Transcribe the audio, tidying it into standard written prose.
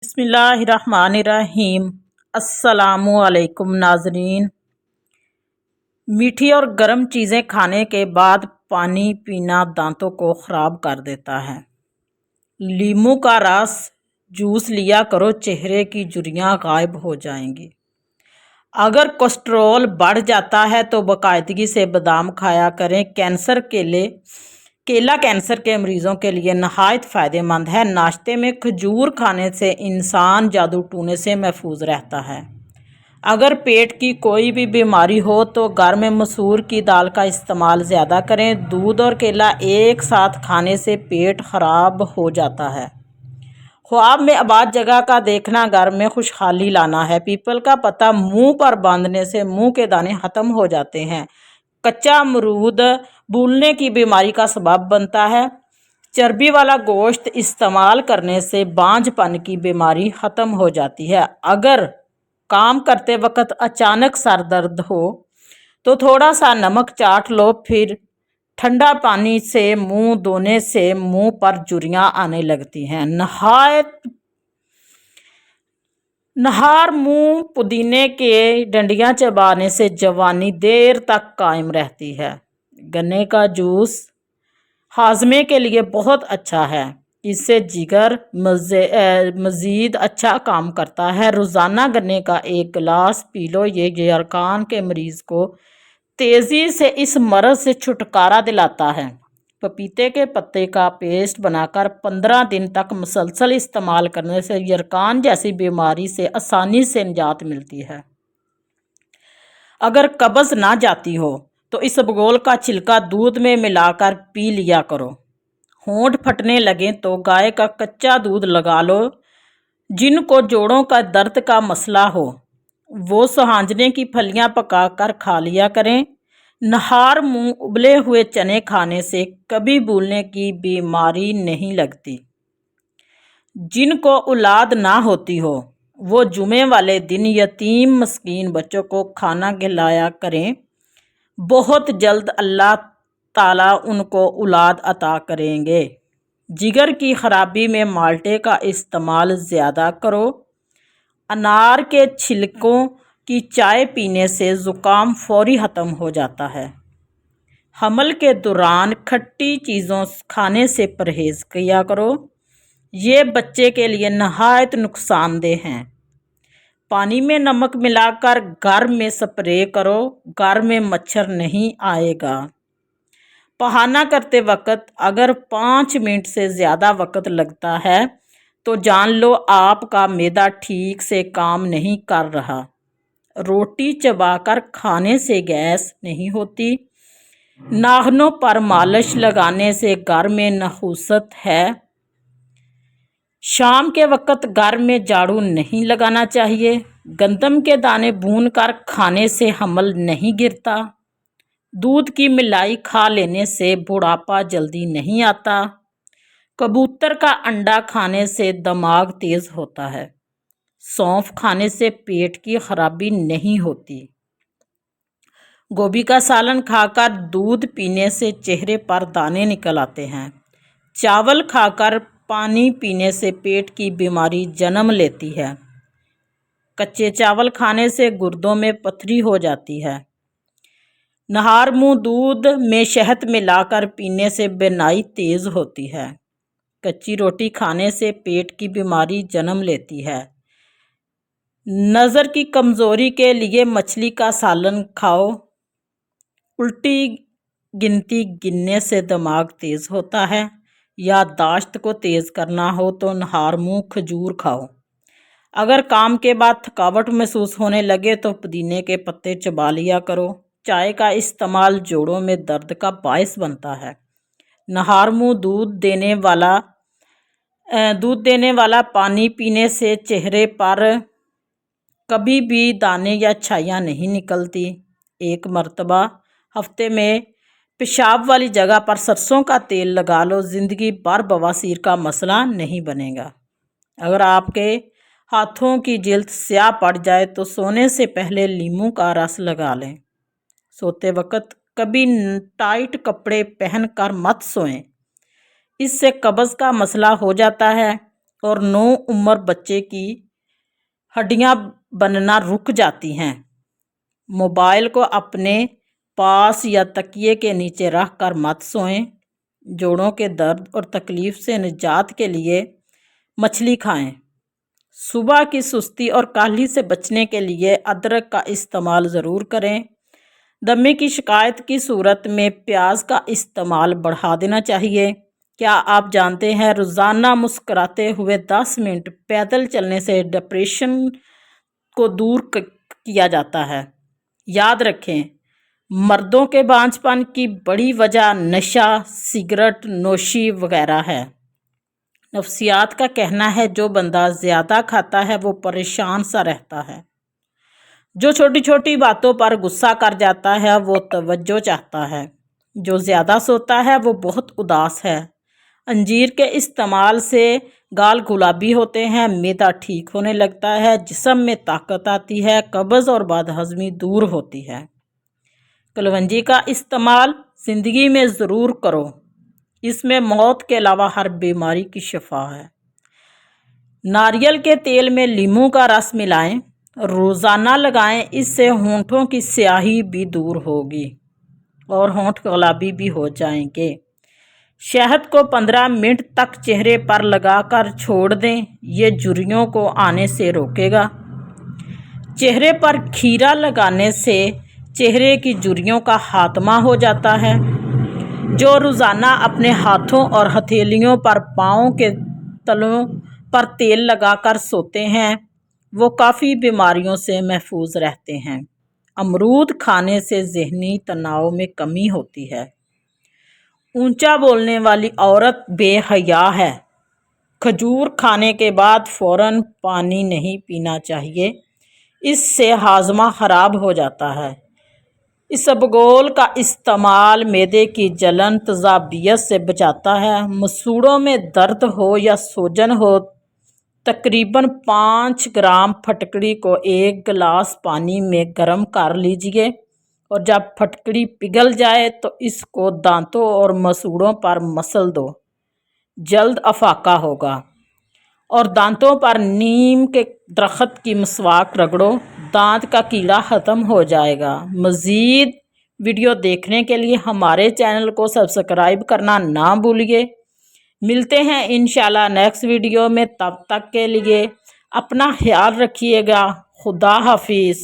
بسم اللہ الرحمن الرحیم۔ السلام علیکم ناظرین۔ میٹھی اور گرم چیزیں کھانے کے بعد پانی پینا دانتوں کو خراب کر دیتا ہے۔ لیموں کا رس جوس لیا کرو، چہرے کی جھریاں غائب ہو جائیں گی۔ اگر کولیسٹرول بڑھ جاتا ہے تو باقاعدگی سے بادام کھایا کریں۔ کیلا کینسر کے مریضوں کے لیے نہایت فائدہ مند ہے۔ ناشتے میں کھجور کھانے سے انسان جادو ٹونے سے محفوظ رہتا ہے۔ اگر پیٹ کی کوئی بھی بیماری ہو تو گھر میں مسور کی دال کا استعمال زیادہ کریں۔ دودھ اور کیلا ایک ساتھ کھانے سے پیٹ خراب ہو جاتا ہے۔ خواب میں آباد جگہ کا دیکھنا گھر میں خوشحالی لانا ہے۔ پیپل کا پتا منہ پر باندھنے سے منہ کے دانے ختم ہو جاتے ہیں۔ کچا امرود بھولنے کی بیماری کا سبب بنتا ہے۔ چربی والا گوشت استعمال کرنے سے بانجھ پن کی بیماری ختم ہو جاتی ہے۔ اگر کام کرتے وقت اچانک سر درد ہو تو تھوڑا سا نمک چاٹ لو، پھر ٹھنڈا پانی سے منہ دھونے سے منہ پر جھریاں آنے لگتی ہیں۔ نہار منہ پودینے کے ڈنڈیاں چبانے سے جوانی دیر تک قائم رہتی ہے۔ گنے کا جوس ہاضمے کے لیے بہت اچھا ہے۔ اس سے جگر مزید اچھا کام کرتا ہے۔ روزانہ گنے کا ایک گلاس پی لو، یہ یرقان کے مریض کو تیزی سے اس مرض سے چھٹکارا دلاتا ہے۔ پپیتے کے پتے کا پیسٹ بنا کر 15 دن تک مسلسل استعمال کرنے سے یرقان جیسی بیماری سے آسانی سے نجات ملتی ہے۔ اگر قبض نہ جاتی ہو تو اسبگول کا چھلکا دودھ میں ملا کر پی لیا کرو۔ ہونٹ پھٹنے لگیں تو گائے کا کچا دودھ لگا لو۔ جن کو جوڑوں کا درد کا مسئلہ ہو وہ سہانجنے کی پھلیاں پکا کر کھا لیا کریں۔ نہار منہ ابلے ہوئے چنے کھانے سے کبھی بھولنے کی بیماری نہیں لگتی۔ جن کو اولاد نہ ہوتی ہو وہ جمعے والے دن یتیم مسکین بچوں کو کھانا کھلایا کریں۔ بہت جلد اللہ تعالیٰ ان کو اولاد عطا کریں گے۔ جگر کی خرابی میں مالٹے کا استعمال زیادہ کرو۔ انار کے چھلکوں کی چائے پینے سے زکام فوری ختم ہو جاتا ہے۔ حمل کے دوران کھٹی چیزوں کھانے سے پرہیز کیا کرو، یہ بچے کے لیے نہایت نقصان دہ ہیں۔ پانی میں نمک ملا کر گھر میں سپرے کرو، گھر میں مچھر نہیں آئے گا۔ پخانہ کرتے وقت اگر 5 منٹ سے زیادہ وقت لگتا ہے تو جان لو آپ کا معدہ ٹھیک سے کام نہیں کر رہا۔ روٹی چبا کر کھانے سے گیس نہیں ہوتی۔ ناخنوں پر مالش لگانے سے گھر میں نحوست ہے۔ شام کے وقت گھر میں جھاڑو نہیں لگانا چاہیے۔ گندم کے دانے بھون کر کھانے سے حمل نہیں گرتا۔ دودھ کی ملائی کھا لینے سے بڑھاپا جلدی نہیں آتا۔ کبوتر کا انڈا کھانے سے دماغ تیز ہوتا ہے۔ سونف کھانے سے پیٹ کی خرابی نہیں ہوتی۔ گوبھی کا سالن کھا کر دودھ پینے سے چہرے پر دانے نکل آتے ہیں۔ چاول کھا کر پانی پینے سے پیٹ کی بیماری جنم لیتی ہے۔ کچے چاول کھانے سے گردوں میں پتھری ہو جاتی ہے۔ نہار منہ دودھ میں شہد ملا کر پینے سے بینائی تیز ہوتی ہے۔ کچی روٹی کھانے سے پیٹ کی بیماری جنم لیتی ہے۔ نظر کی کمزوری کے لیے مچھلی کا سالن کھاؤ۔ الٹی گنتی گننے سے دماغ تیز ہوتا ہے۔ یادداشت کو تیز کرنا ہو تو نہار منہ کھجور کھاؤ۔ اگر کام کے بعد تھکاوٹ محسوس ہونے لگے تو پودینے کے پتے چبا لیا کرو۔ چائے کا استعمال جوڑوں میں درد کا باعث بنتا ہے۔ نہار منہ دودھ دینے والا پانی پینے سے چہرے پر کبھی بھی دانے یا چھائیاں نہیں نکلتی۔ ایک مرتبہ ہفتے میں پیشاب والی جگہ پر سرسوں کا تیل لگا لو، زندگی بھر بواسیر کا مسئلہ نہیں بنے گا۔ اگر آپ کے ہاتھوں کی جلد سیاہ پڑ جائے تو سونے سے پہلے لیموں کا رس لگا لیں۔ سوتے وقت کبھی ٹائٹ کپڑے پہن کر مت سوئیں، اس سے قبض کا مسئلہ ہو جاتا ہے۔ اور نو عمر بچے کی ہڈیاں بننا رک جاتی ہیں۔ موبائل کو اپنے پاس یا تکیے کے نیچے رکھ کر مت سوئیں۔ جوڑوں کے درد اور تکلیف سے نجات کے لیے مچھلی کھائیں۔ صبح کی سستی اور کاہلی سے بچنے کے لیے ادرک کا استعمال ضرور کریں۔ دمے کی شکایت کی صورت میں پیاز کا استعمال بڑھا دینا چاہیے۔ کیا آپ جانتے ہیں روزانہ مسکراتے ہوئے 10 منٹ پیدل چلنے سے ڈپریشن کو دور کیا جاتا ہے؟ یاد رکھیں، مردوں کے بانجھ پن کی بڑی وجہ نشہ، سگریٹ نوشی وغیرہ ہے۔ نفسیات کا کہنا ہے جو بندہ زیادہ کھاتا ہے وہ پریشان سا رہتا ہے۔ جو چھوٹی چھوٹی باتوں پر غصہ کر جاتا ہے وہ توجہ چاہتا ہے۔ جو زیادہ سوتا ہے وہ بہت اداس ہے۔ انجیر کے استعمال سے گال گلابی ہوتے ہیں، معدہ ٹھیک ہونے لگتا ہے، جسم میں طاقت آتی ہے، قبض اور بد ہضمی دور ہوتی ہے۔ کلونجی کا استعمال زندگی میں ضرور کرو، اس میں موت کے علاوہ ہر بیماری کی شفا ہے۔ ناریل کے تیل میں لیموں کا رس ملائیں، روزانہ لگائیں، اس سے ہونٹوں کی سیاہی بھی دور ہوگی اور ہونٹ گلابی بھی ہو جائیں گے۔ شہد کو 15 منٹ تک چہرے پر لگا کر چھوڑ دیں، یہ جھریوں کو آنے سے روکے گا۔ چہرے پر کھیرا لگانے سے چہرے کی جھریوں کا خاتمہ ہو جاتا ہے۔ جو روزانہ اپنے ہاتھوں اور ہتھیلیوں پر پاؤں کے تلوں پر تیل لگا کر سوتے ہیں وہ کافی بیماریوں سے محفوظ رہتے ہیں۔ امرود کھانے سے ذہنی تناؤ میں کمی ہوتی ہے۔ اونچا بولنے والی عورت بے حیا ہے۔ کھجور کھانے کے بعد فوراً پانی نہیں پینا چاہیے، اس سے ہاضمہ خراب ہو جاتا ہے۔ اسبگول کا استعمال معدے کی جلن تیزابیت سے بچاتا ہے۔ مسوڑوں میں درد ہو یا سوجن ہو تقریباً 5 گرام پھٹکڑی کو 1 گلاس پانی میں گرم کر لیجیے اور جب پھٹکڑی پگھل جائے تو اس کو دانتوں اور مسوڑوں پر مسل دو، جلد افاقہ ہوگا۔ اور دانتوں پر نیم کے درخت کی مسواک رگڑو، دانت کا کیڑا ختم ہو جائے گا۔ مزید ویڈیو دیکھنے کے لیے ہمارے چینل کو سبسکرائب کرنا نہ بھولیے۔ ملتے ہیں انشاءاللہ نیکسٹ ویڈیو میں، تب تک کے لیے اپنا خیال رکھیے گا۔ خدا حافظ۔